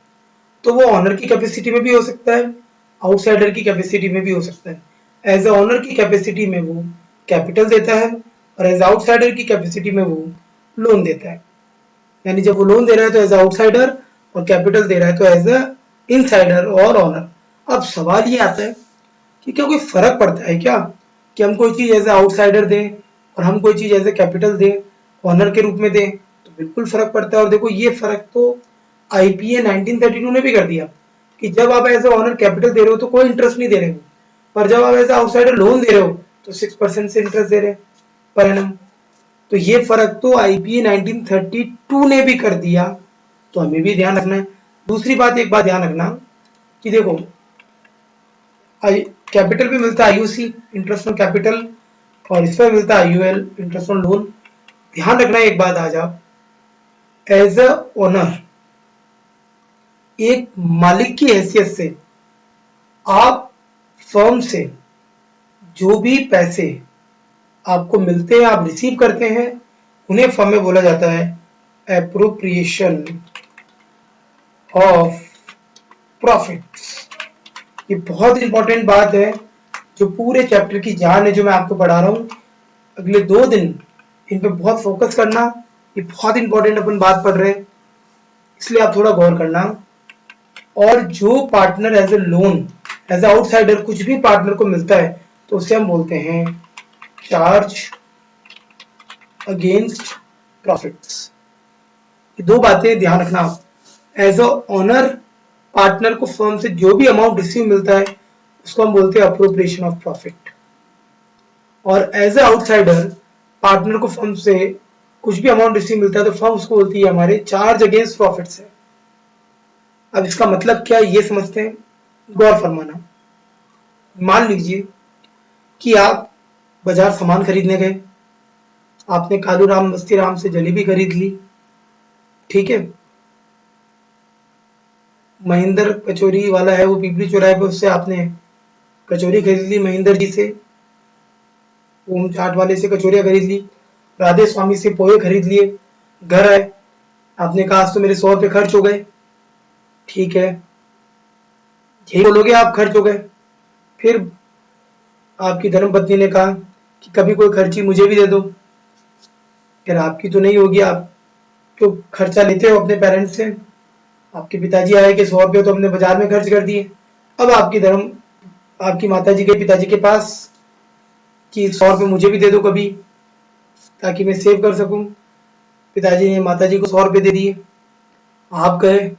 तो वो ऑनर की कैपेसिटी में भी हो सकता है, आउटसाइडर की कैपेसिटी में भी हो सकता है। एज ए ऑनर की कैपेसिटी में वो कैपिटल देता है, और एज आउटसाइडर की कैपेसिटी में वो लोन देता है। यानी जब वो लोन दे रहा है तो एज आउटसाइडर, और कैपिटल दे रहा है तो एज अ इनसाइडर और ऑनर। अब सवाल ये आता है कि क्या कोई फर्क पड़ता है क्या, कि हम कोई चीज एज ए आउटसाइडर दें और हम कोई चीज एज ए कैपिटल दें, ऑनर के रूप में दें, तो बिल्कुल फर्क पड़ता है। और देखो ये फर्क तो आईपीए 1932 ने भी कर दिया, कि जब आप एज ए ऑनर कैपिटल दे रहे हो तो कोई इंटरेस्ट नहीं दे रहे हो, पर जब आप एज ए आउटसाइडर लोन दे रहे हो तो 6% से इंटरेस्ट दे रहे हैं पर एनम। तो ये फर्क तो आईपीए 1932 ने भी कर दिया, तो हमें भी ध्यान रखना है। दूसरी बात, एक बात ध्यान रखना कि देखो कैपिटल पे मिलता है आईयूसी इंटरेस्ट ऑन कैपिटल, और इस पर मिलता है आईयूएल इंटरेस्ट ऑन लोन। ध्यान रखना एक बात, आज आप एज अ ओनर, एक मालिक की हैसियत से आप फर्म से जो भी पैसे आपको मिलते हैं, आप रिसीव करते हैं, उन्हें फर्म में बोला जाता है एप्रोप्रिएशन ऑफ प्रॉफिट्स। ये बहुत इंपॉर्टेंट बात है, जो पूरे चैप्टर की जान है जो मैं आपको पढ़ा रहा हूँ। अगले 2 दिन इन पे बहुत फोकस करना, ये बहुत इंपॉर्टेंट अपन बात पढ़ रहे हैं, इसलिए आप थोड़ा गौर करना। और जो partner as a loan, as a outsider कुछ भी पार्टनर को मिलता है तो उसे हम बोलते हैं चार्ज अगेंस्ट प्रॉफिट्स। ये 2 बातें ध्यान रखना। एज अ ओनर पार्टनर को फर्म से जो भी अमाउंट रिसीव मिलता है उसको हम बोलते हैं अप्रोप्रिएशन ऑफ प्रॉफिट, और एज ए आउटसाइडर पार्टनर को फर्म से कुछ भी अमाउंट रिसीव मिलता है तो फर्म उसको बोलती है हमारे चार्ज अगेंस्ट प्रॉफिट्स है। अब इसका मतलब क्या है ये समझते हैं, गौर फरमाना। मान लीजिए कि आप बाजार सामान खरीदने गए, आपने कालू राम बस्ती राम से जलेबी खरीद ली, ठीक है। महेंद्र कचौरी वाला है वो पीपली चौराहे पे, उससे आपने कचौरी खरीद ली महेंद्र जी से, ओम चाट वाले से कचौरियां खरीद ली, राधे स्वामी से पोहे खरीद लिए, घर आए, आपने कहा आज तो मेरे 100 रुपये खर्च हो गए, ठीक है, यही बोलोगे आप खर्च हो गए। फिर आपकी धर्मपत्नी ने कहा कि कभी कोई खर्ची मुझे भी दे दो, फिर आपकी तो नहीं होगी, आप तो खर्चा लेते हो अपने पेरेंट्स से, आपके पिताजी आए कि 100 रुपये तो अपने बाजार में खर्च कर दिए। अब आपकी माता जी के पिताजी के पास कि 100 रुपये मुझे भी दे दो कभी, ताकि मैं सेव कर सकूं। पिताजी ने माता जी को 100 रुपये दे दिए, आप कहे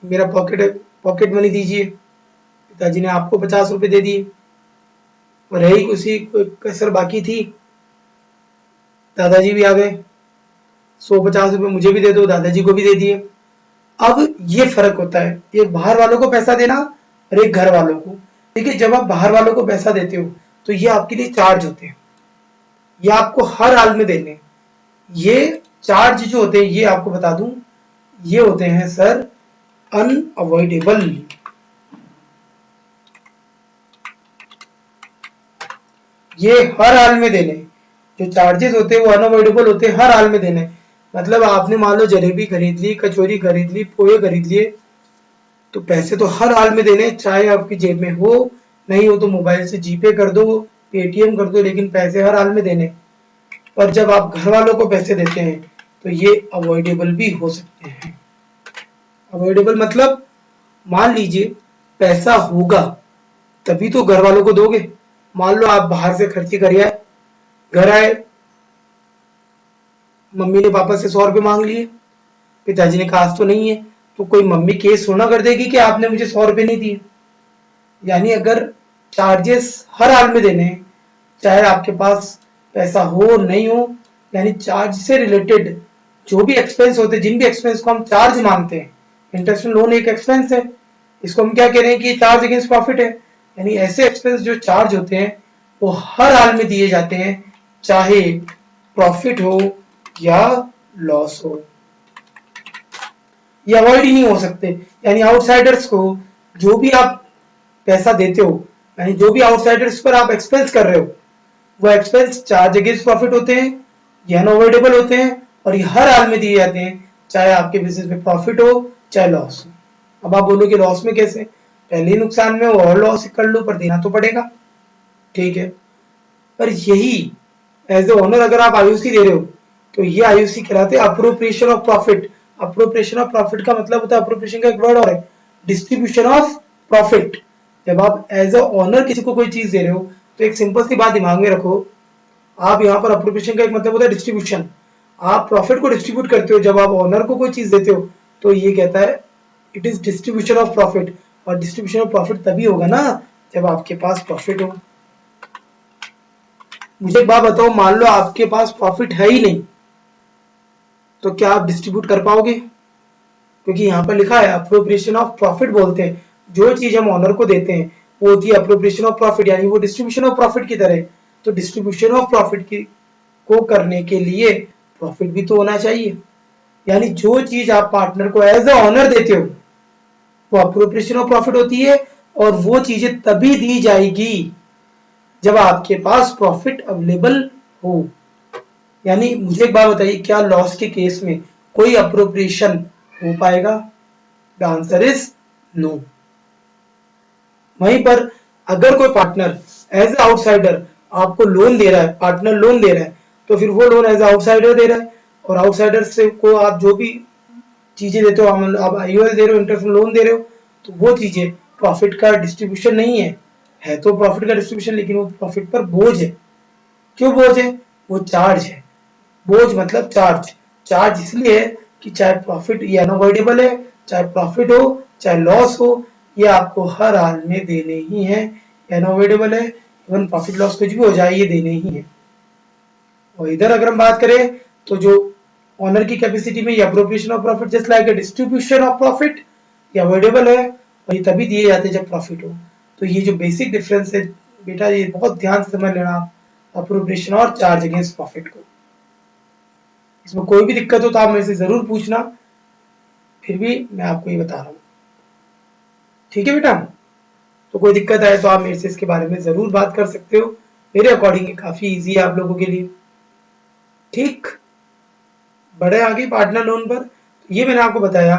मेरा पॉकेट मनी दीजिए, पिताजी ने आपको 50 रुपये दे दिए, और रही उसी कसर बाकी थी, दादाजी भी आ गए, 150 रुपये मुझे भी दे दो, दादाजी को भी दे दिए। अब ये फर्क होता है, एक बाहर वालों को पैसा देना और एक घर वालों को। देखिए जब आप बाहर वालों को पैसा देते हो तो ये आपके लिए चार्ज होते हैं, ये आपको हर हाल में देने। ये चार्ज जो होते हैं ये आपको बता दूं, ये होते हैं सर अनअवॉइडेबल। ये हर हाल में देने, जो चार्जेस होते हैं वो अनअवॉइडेबल होते हैं, हर हाल में देने। मतलब आपने मान लो जलेबी खरीद ली, कचौरी खरीद ली, पोहे खरीद लिए, तो पैसे तो हर हाल में देने, चाहे आपकी जेब में हो नहीं हो तो मोबाइल से जीपे कर दो, पेटीएम कर दो, लेकिन पैसे हर हाल में देने। पर जब आप घर वालों को पैसे देते हैं तो ये अवॉइडेबल भी हो सकते हैं। अवॉइडेबल मतलब मान लीजिए पैसा होगा तभी तो घर वालों को दोगे। मान लो आप बाहर से खर्ची कर आए, घर आए, मम्मी ने पापा से 100 रुपये मांग लिए, पिताजी ने कहा आज तो नहीं है, तो कोई मम्मी केस थोड़ा कर देगी कि आपने मुझे 100 रुपये नहीं दिए। यानी अगर चार्जेस हर हाल में देने हैं, चाहे आपके पास पैसा हो नहीं हो, यानी चार्ज से रिलेटेड जो भी एक्सपेंस होते हैं, जिन भी एक्सपेंस को हम चार्ज मानते हैं, इंटरेस्ट लोन एक एक्सपेंस है, इसको हम क्या कह रहे हैं कि चार्ज अगेंस्ट प्रॉफिट है। यानी ऐसे एक्सपेंस जो चार्ज होते हैं वो हर हाल में दिए जाते हैं, चाहे प्रॉफिट हो या लॉस हो, ये अवॉइड ही नहीं हो सकते। यानी आउटसाइडर्स को जो भी आप पैसा देते हो, यानी जो भी आउटसाइडर्स पर आप एक्सपेंस कर रहे हो, वो एक्सपेंस चार्ज अगेंस्ट प्रॉफिट होते हैं, ये अनअवॉइडेबल होते हैं, और ये हर हाल में दिए जाते हैं, चाहे आपके बिजनेस में प्रॉफिट हो चाहे लॉस हो। अब आप बोलोगे लॉस में कैसे, पहले ही नुकसान में हो और लॉस कर लो, पर देना तो पड़ेगा, ठीक है। पर यही एज ए ओनर अगर आप आईयूसी दे रहे हो तो ये आईयूसी कहलाते हैं appropriation of profit. Appropriation of profit का मतलब होता है, अप्रोप्रिएशन का एक वर्ड और है, डिस्ट्रीब्यूशन ऑफ प्रॉफिट। जब आप एज ए ओनर किसी को कोई चीज दे रहे हो तो एक सिंपल सी बात दिमाग में रखो, आप यहाँ पर अप्रोप्रिएशन का एक मतलब होता है डिस्ट्रीब्यूशन, आप प्रॉफिट को डिस्ट्रीब्यूट करते हो। जब आप ओनर को कोई चीज देते हो तो ये कहता है it is distribution of profit, और डिस्ट्रीब्यूशन ऑफ प्रॉफिट तभी होगा ना जब आपके पास प्रॉफिट हो। मुझे एक बात बताओ, मान लो आपके पास प्रॉफिट है ही नहीं, तो क्या आप डिस्ट्रीब्यूट कर पाओगे? क्योंकि यहाँ पर लिखा है अप्रोप्रिएशन ऑफ प्रॉफिट बोलते हैं, जो चीज हम ओनर को देते हैं वो होती है अप्रोप्रिएशन ऑफ प्रॉफिट, यानी वो डिस्ट्रीब्यूशन ऑफ प्रॉफिट की तरह। तो डिस्ट्रीब्यूशन ऑफ प्रॉफिट की को करने के लिए प्रॉफिट भी तो होना चाहिए। यानी जो चीज आप पार्टनर को एज ए ऑनर देते हो वो अप्रोप्रिएशन ऑफ प्रॉफिट होती है, और वो चीजें तभी दी जाएगी जब आपके पास प्रॉफिट अवेलेबल हो। यानी मुझे एक बात बताइए, क्या लॉस के केस में कोई अप्रोप्रिएशन हो पाएगा? The answer is no. वहीं पर अगर कोई पार्टनर एज ए आउटसाइडर आपको लोन दे रहा है, पार्टनर लोन दे रहा है, तो फिर वो लोन एज ए आउटसाइडर दे रहा है, और आउटसाइडर से को आप जो भी चीजें देते हो, आप आईओएल दे रहे हो, इंटरेस्ट लोन दे रहे हो, तो वो चीजें प्रॉफिट का डिस्ट्रीब्यूशन नहीं है तो प्रॉफिट का डिस्ट्रीब्यूशन, लेकिन वो प्रॉफिट पर बोझ है। क्यों बोझ है? वो चार्ज है। बोझ मतलब चार्ज। चार्ज इसलिए है कि चाहे प्रॉफिट ये अनअवॉइडेबल है, चाहे प्रॉफिट हो चाहे लॉस हो, ये आपको हर हाल में देने ही है। अनअवॉइडेबल है, इवन प्रॉफिट लॉस कुछ भी हो जाए ये देने ही है। और इधर अगर हम बात करें तो जो ऑनर की कैपेसिटी में ये appropriation of profit just like a distribution of profit, ये अवॉइडेबल है और ये तभी दिए जाते हैं जब प्रॉफिट हो। तो ये जो बेसिक डिफरेंस है बेटा, ये बहुत ध्यान से समझ लेना आप, अप्रोप्रिएशन और चार्ज अगेंस्ट प्रॉफिट को। इसमें कोई भी दिक्कत हो तो आप मेरे से जरूर पूछना, फिर भी मैं आपको ये बता रहा हूँ। ठीक है बेटा? तो कोई दिक्कत आए तो आप मेरे से इसके बारे में जरूर बात कर सकते हो। मेरे अकॉर्डिंग काफी इजी है आप लोगों के लिए। ठीक, बड़े आगे पार्टनर लोन पर ये मैंने आपको बताया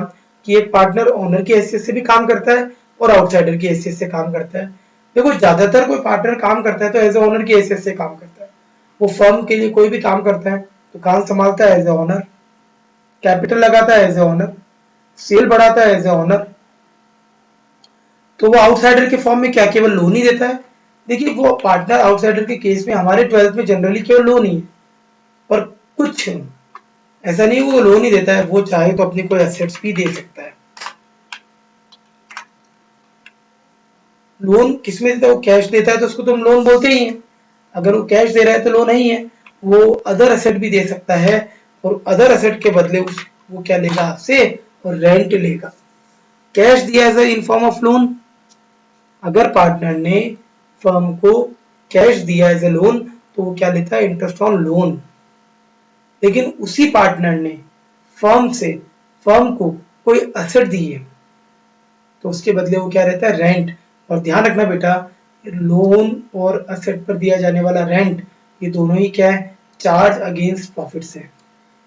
कि एक पार्टनर ओनर की हैसियत से भी काम करता है और आउटसाइडर की हैसियत से काम करता है। देखो ज्यादातर कोई पार्टनर काम करता है तो एज ए ओनर की हैसियत से काम करता है। वो फर्म के लिए कोई भी काम करता है, दुकान संभालता है एज ए ओनर, कैपिटल लगाता है एज ए ओनर, सेल बढ़ाता है एज ए ओनर। तो वो आउटसाइडर के फॉर्म में क्या केवल लोन ही देता है? देखिए वो पार्टनर आउटसाइडर के केस में हमारे 12th में जनरली केवल लोन ही है, पर कुछ ऐसा नहीं वो लोन ही देता है, वो चाहे तो अपनी कोई एसेट्स भी दे सकता है। लोन किसमें देता है? वो कैश देता है तो उसको तो हम लोन बोलते ही हैं। अगर वो कैश दे रहा है तो लोन नहीं है। वो अदर एसेट भी दे सकता है, और अदर एसेट के बदले वो क्या लेगा आपसे? और रेंट लेगा। कैश दिया as in form of loan. अगर पार्टनर ने फर्म को कैश दिया एज ए लोन तो वो क्या लेता है? Interest on loan. लेकिन उसी पार्टनर ने फर्म को कोई एसेट दी है तो उसके बदले वो क्या रहता है? रेंट। और ध्यान रखना बेटा, लोन और एसेट पर दिया जाने वाला रेंट ये दोनों ही क्या है? चार्ज अगेंस्ट प्रॉफिट्स है।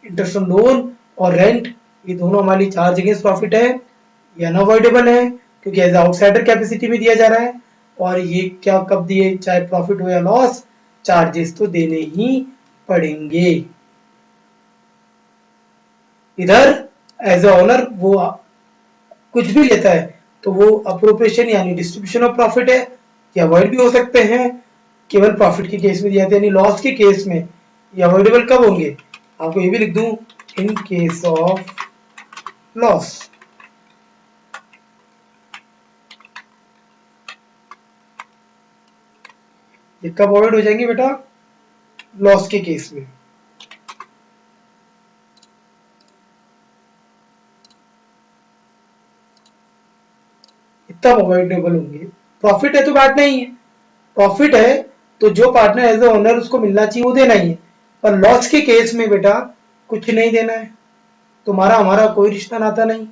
इंटरेस्ट ऑन लोन और रेंट ये दोनों हमारी चार्ज अगेंस्ट प्रॉफिट है। ये अनअवॉइडेबल है क्योंकि एज आउटसाइडर कैपेसिटी में दिया जा रहा है, और ये क्या कब दिए, चाहे प्रॉफिट हो या लॉस, चार्जेस तो देने ही पड़ेंगे। इधर एज ए ओनर वो कुछ भी लेता है तो वो अप्रोप्रिएशन यानी डिस्ट्रीब्यूशन ऑफ प्रॉफिट है, ये अवॉइड भी हो सकते हैं। केवल प्रॉफिट के केस में दिया जाता है, यानी लॉस के केस में ये अवॉइडेबल कब होंगे? आपको ये भी लिख दूं, इन केस ऑफ लॉस। ये कब अवॉइड हो जाएंगे बेटा? लॉस के केस में। तब अवॉइडेबल होंगे। प्रॉफिट है तो बात नहीं है, प्रॉफिट है तो जो पार्टनर एज ए ओनर उसको मिलना चाहिए वो देना ही है। पर लॉस के केस में बेटा कुछ नहीं देना है, तुम्हारा हमारा कोई रिश्ता नाता नहीं।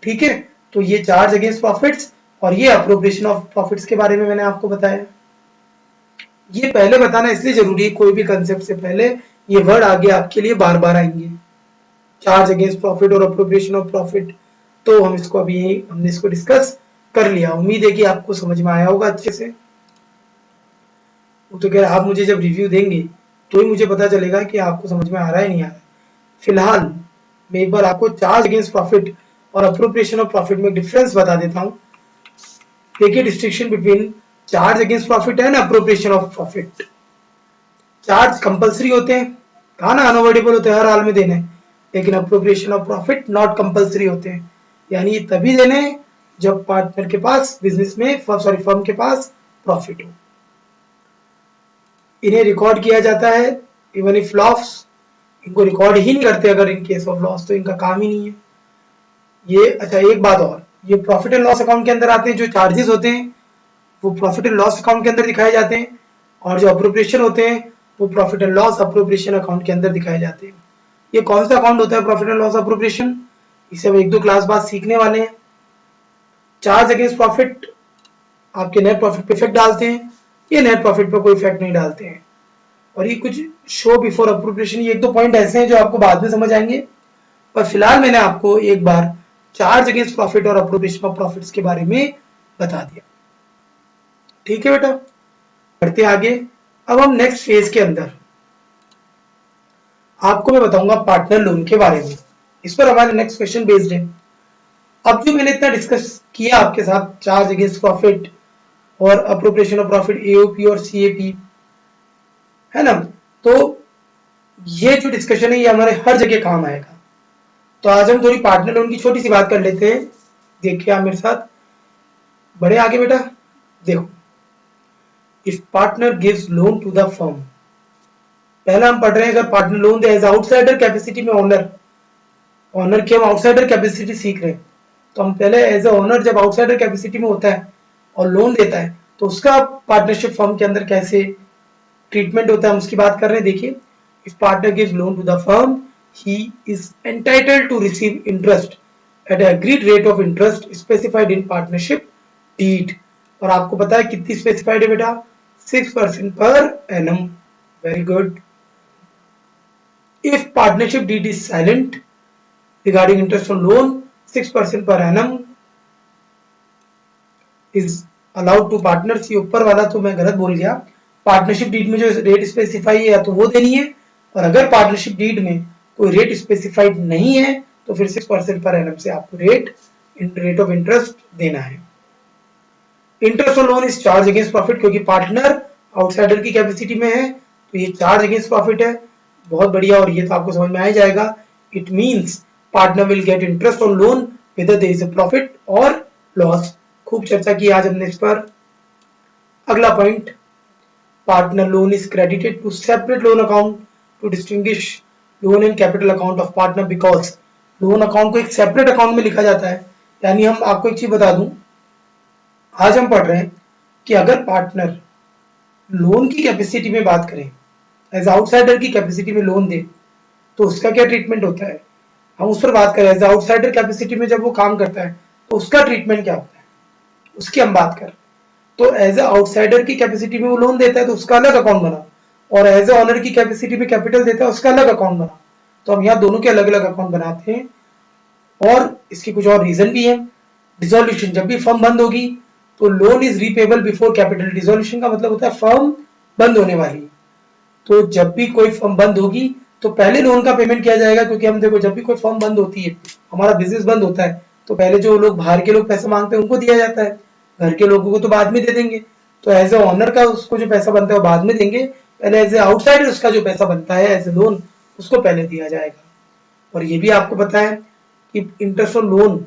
ठीक है? तो ये चार्ज अगेंस्ट प्रॉफिट्स और ये अप्रोप्रिएशन ऑफ प्रॉफिट्स के बारे में मैंने आपको बताया। ये पहले बताना इसलिए जरूरी है, कोई भी कंसेप्ट से पहले ये वर्ड आगे आपके लिए बार बार आएंगे, चार्ज अगेंस्ट प्रॉफिट और अप्रोप्रिएशन ऑफ प्रॉफिट। तो हमने इसको डिस्कस कर लिया। उम्मीद है कि आपको समझ में आया होगा अच्छे से। तो क्या आप मुझे जब रिव्यू देंगे तो ही मुझे पता चलेगा कि आपको समझ में आ रहा है नहीं आ रहा है। फिलहाल मैं एक बार आपको चार्ज अगेंस्ट प्रॉफिट और अप्रोप्रिएशन ऑफ प्रॉफिट में डिफरेंस बता देता हूं। देखिए distinction between charge against profit and appropriation of profit. Charge compulsory होते हैं, कहा ना अनअवॉइडेबल होते हैं, हर हाल में देने, लेकिन appropriation of profit not compulsory होते हैं, यानी ये तभी देने जब पार्टनर के पास बिजनेस में फर्म के पास प्रॉफिट हो। इन्हें रिकॉर्ड किया जाता है इवन इफ लॉस। इनको रिकॉर्ड ही नहीं करते अगर इन केस ऑफ लॉस, तो इनका काम ही नहीं है ये। अच्छा एक बात और, ये प्रॉफिट एंड लॉस अकाउंट के अंदर आते हैं। जो चार्जेस होते हैं वो प्रॉफिट एंड लॉस अकाउंट के अंदर दिखाए जाते हैं, और जो अप्रोप्रिएशन होते हैं वो profit and loss appropriation account के अंदर दिखाए जाते हैं। ये कौन सा अकाउंट होता है प्रॉफिट एंड लॉस अप्रोप्रिएशन? इसे हम एक दो क्लास बाद सीखने वाले हैं। चार्ज अगेंस्ट प्रॉफिट आपके नेट प्रॉफिट पे इफेक्ट डालते हैं, ये नेट प्रॉफिट पर कोई इफेक्ट नहीं डालते हैं। और ये कुछ शो बिफोर अप्रोप्रिएशन, ये एक दो पॉइंट ऐसे हैं जो आपको बाद में समझ आएंगे। पर फिलहाल मैंने आपको एक बार चार्ज अगेंस्ट प्रॉफिट और अप्रोप्रिएशन ऑफ प्रॉफिट्स के बारे में बता दिया। ठीक है बेटा, बढ़ते आगे। अब हम नेक्स्ट फेज के अंदर आपको मैं बताऊंगा पार्टनर लोन के बारे में। इस पर हमारे नेक्स्ट क्वेश्चन बेस्ड है। अब जो मैंने इतना डिस्कस किया आपके साथ चार्ज अगेंस्ट प्रॉफिट और अप्रोप्रिएशन ऑफ प्रॉफिट, एओपी और सीएपी, है ना, तो ये जो डिस्कशन है ये हमारे हर जगह काम आएगा। तो आज हम थोड़ी पार्टनर लोन की छोटी सी बात कर लेते हैं। देखिए आप मेरे साथ, बड़े आगे बेटा। देखो, if partner gives loan to the firm, पहला हम पढ़ रहे हैं अगर पार्टनर लोन दे एज आउटसाइडर कैपेसिटी में ओनर, ओनर की हम आउटसाइडर कैपेसिटी सीख रहे हैं, तो हम पहले एज ए ओनर जब आउटसाइडर कैपेसिटी में होता है और लोन देता है तो उसका पार्टनरशिप फर्म के अंदर कैसे ट्रीटमेंट होता है हम उसकी बात कर रहे हैं। देखिए, if partner gives loan to the firm, he is entitled to receive interest at a agreed rate of interest specified in partnership deed। और आपको पता है कितनी स्पेसिफाइड है बेटा, 6% per annum. Very good. If partnership deed is silent regarding interest on loan, 6% per annum is allowed to partners. ये ऊपर वाला तो मैं गलत बोल गया, पार्टनरशिप डीड में जो रेट स्पेसिफाई है या तो वो देनी है, और अगर पार्टनरशिप डीड में कोई रेट स्पेसिफाइड नहीं है तो फिर 6% पर एनम से आपको रेट ऑफ इंटरेस्ट देना है। Interest on loan is charge against profit, क्योंकि पार्टनर आउटसाइडर की कैपेसिटी में है तो ये चार्ज अगेंस्ट प्रॉफिट है। बहुत बढ़िया, और ये तो आपको समझ में आ ही जाएगा। It means partner will get interest on loan whether there is a profit और लॉस। खूब चर्चा की आज हमने इस पर। अगला point, partner loan is credited to separate loan account to distinguish loan and capital account of partner, because loan account को एक सेपरेट अकाउंट में लिखा जाता है। यानी हम आपको एक चीज बता दूं, आज हम पढ़ रहे हैं कि अगर पार्टनर लोन की कैपेसिटी में बात करें, एज आउटसाइडर की कैपेसिटी में लोन दे, तो उसका क्या ट्रीटमेंट होता है, हम उस पर बात करें। एज आउटसाइडर कैपेसिटी में जब वो काम करता है तो उसका ट्रीटमेंट क्या होता है, उसकी हम बात कर। तो एज ए आउटसाइडर की कैपेसिटी में वो लोन देता है तो उसका अलग अकाउंट बना, और एज ए ऑनर की कैपेसिटी में कैपिटल देता है उसका अलग अकाउंट बना। तो हम यहाँ दोनों के अलग अलग अकाउंट बनाते हैं, और इसकी कुछ और रीजन भी है। डिसोल्यूशन, जब भी फर्म बंद होगी तो loan is repayable before capital. Dissolution का मतलब होता है फर्म बंद होने वाली, तो जब भी कोई फर्म बंद होगी तो पहले लोन का पेमेंट किया जाएगा। क्योंकि हम देखो, जब भी कोई फर्म बंद होती है, हमारा बिजनेस बंद होता है, तो पहले जो लोग बाहर के लोग पैसे मांगते हैं उनको दिया जाता है, घर के लोगों को तो बाद में दे देंगे। तो एज ए ऑनर का उसको जो पैसा बनता है वो बाद में देंगे, पहले एज ए आउटसाइडर उसका जो पैसा बनता है एज ए लोन उसको पहले दिया जाएगा। और ये भी आपको पता है कि इंटरेस्ट ऑन लोन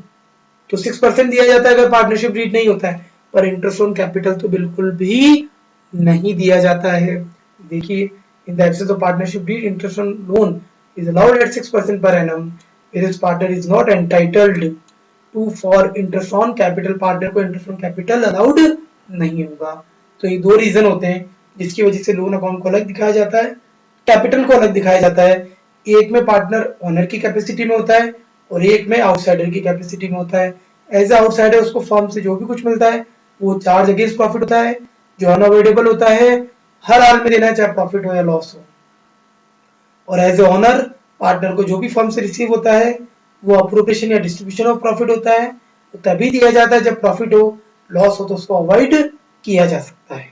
तो 6% दिया जाता है अगर पार्टनरशिप डीड नहीं होता है, पर इंटरेस्ट ऑन कैपिटल तो बिल्कुल भी नहीं दिया जाता है। देखिए, in the absence of partnership deed, interest on loan is allowed at 6% per annum, whereas partner is not entitled to for interest on capital। Partner को इंटरेस्ट ऑन कैपिटल अलाउड नहीं होगा। तो ये दो रीजन होते हैं जिसकी वजह से लोन अकाउंट को अलग दिखाया जाता है, कैपिटल को अलग दिखाया जाता है। एक में पार्टनर ओनर की कैपेसिटी में होता है और एक में आउटसाइडर की कैपेसिटी में होता है। एज ए आउटसाइडर उसको फर्म से जो भी कुछ मिलता है वो चार्ज अगेंस्ट प्रॉफिट होता है, जो अनअवॉइडेबल होता है, हर हाल में देना है चाहे प्रॉफिट हो या लॉस हो। और एज ए ओनर पार्टनर को जो भी फर्म से रिसीव होता है वो अप्रोप्रिएशन या डिस्ट्रीब्यूशन ऑफ प्रॉफिट होता है, तो तभी दिया जाता है जब प्रॉफिट हो। लॉस हो तो उसको अवॉइड किया जा सकता है।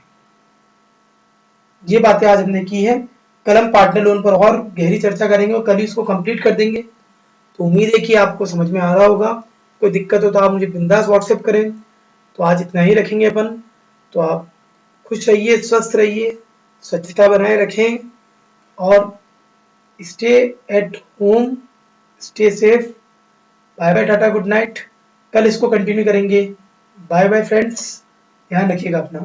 ये बातें आज हमने की है। कल हम पार्टनर लोन पर और गहरी चर्चा करेंगे और कल ही इसको कंप्लीट कर देंगे। तो उम्मीद है कि आपको समझ में आ रहा होगा। कोई दिक्कत हो तो आप मुझे बिंदास व्हाट्सएप करें। तो आज इतना ही रखेंगे अपन। तो आप खुश रहिए, स्वस्थ रहिए, स्वच्छता बनाए रखें, और stay at home, stay safe. Bye bye, tata, good night. कल इसको कंटिन्यू करेंगे। बाय बाय फ्रेंड्स, ध्यान रखिएगा अपना।